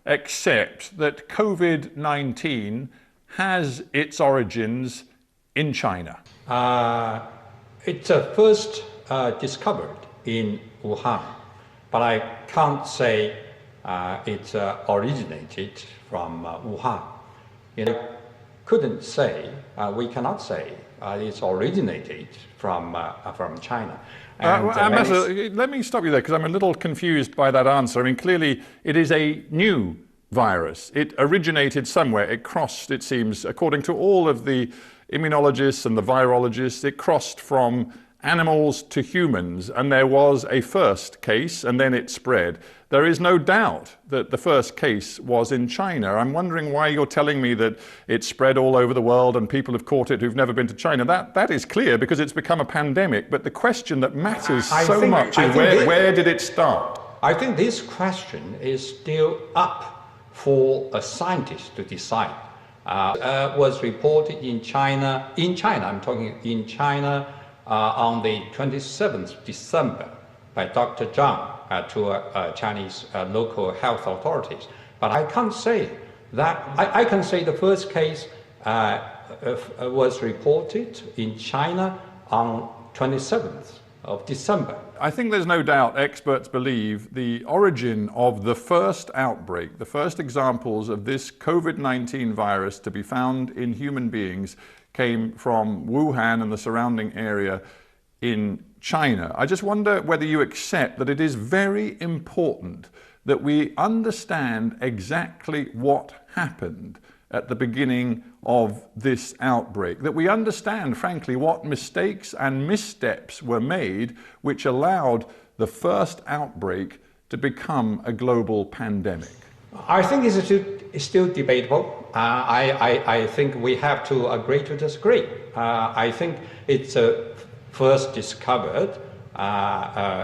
accept that COVID-19 has its origins in China? It's first discovered in Wuhan, but I can't say it originated from Wuhan. We cannot say it's originated from China. Ambassador, let me stop you there because I'm a little confused by that answer. I mean, clearly it is a new virus. It originated somewhere. It crossed, it seems, according to all of the immunologists and the virologists, it crossed from animals to humans, and there was a first case and then it spread. There is no doubt that the first case was in China. I'm wondering why you're telling me that it spread all over the world and people have caught it who've never been to China. That is clear because it's become a pandemic, but the question that matters so much is where did it start? I think this question is still up for a scientist to decide. Was reported in China, I'm talking in China, on the 27th December by Dr. Zhang to Chinese local health authorities. But I can't say that. I can say the first case was reported in China on 27th of December. I think there's no doubt experts believe the origin of the first outbreak, the first examples of this COVID-19 virus to be found in human beings came from Wuhan and the surrounding area in China. I just wonder whether you accept that it is very important that we understand exactly what happened at the beginning of this outbreak, that we understand, frankly, what mistakes and missteps were made which allowed the first outbreak to become a global pandemic. I think it's still debatable. I think we have to agree to disagree. I think it's first discovered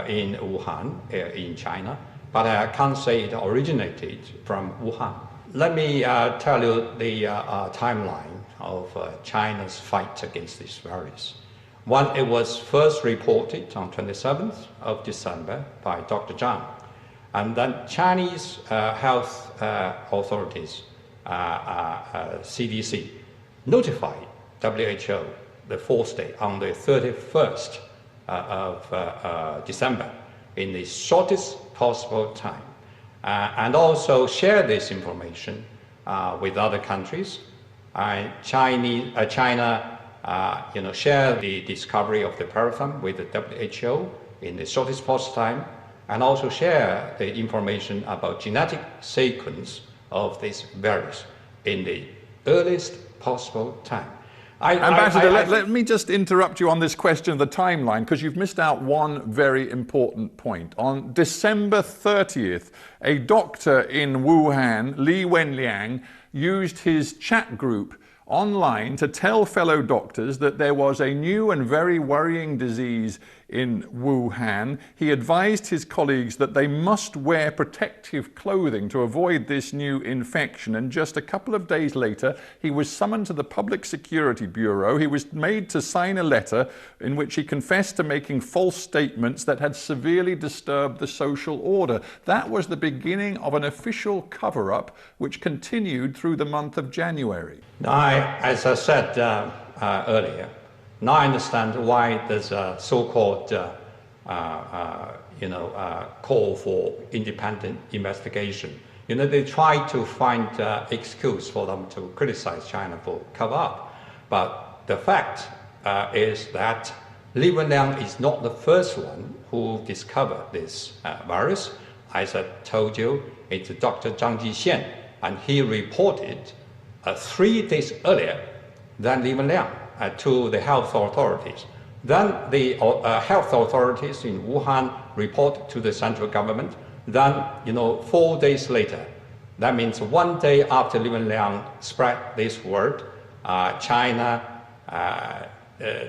in Wuhan, in China, but I can't say it originated from Wuhan. Let me tell you the timeline of China's fight against this virus. One, it was first reported on 27th of December by Dr. Zhang. And then Chinese health authorities, CDC, notified WHO the fourth day on the 31st of December in the shortest possible time. And also share this information with other countries. China, shared the discovery of the paraffin with the WHO in the shortest possible time, and also share the information about genetic sequence of this virus in the earliest possible time. Ambassador, let me just interrupt you on this question of the timeline, because you've missed out one very important point. On December 30th, a doctor in Wuhan, Li Wenliang, used his chat group online to tell fellow doctors that there was a new and very worrying disease in Wuhan. He advised his colleagues that they must wear protective clothing to avoid this new infection. And just a couple of days later, he was summoned to the Public Security Bureau. He was made to sign a letter in which he confessed to making false statements that had severely disturbed the social order. That was the beginning of an official cover-up which continued through the month of January. As I said earlier, now I understand why there's a so-called call for independent investigation. They try to find excuse for them to criticize China for cover-up. But the fact is that Li Wenliang is not the first one who discovered this virus. As I told you, it's Dr. Zhang Jixian, and he reported 3 days earlier than Li Wenliang to the health authorities. Then the health authorities in Wuhan report to the central government. Then, 4 days later, that means 1 day after Li Wenliang spread this word, China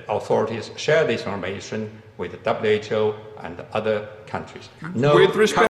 authorities share this information with the WHO and other countries. With respect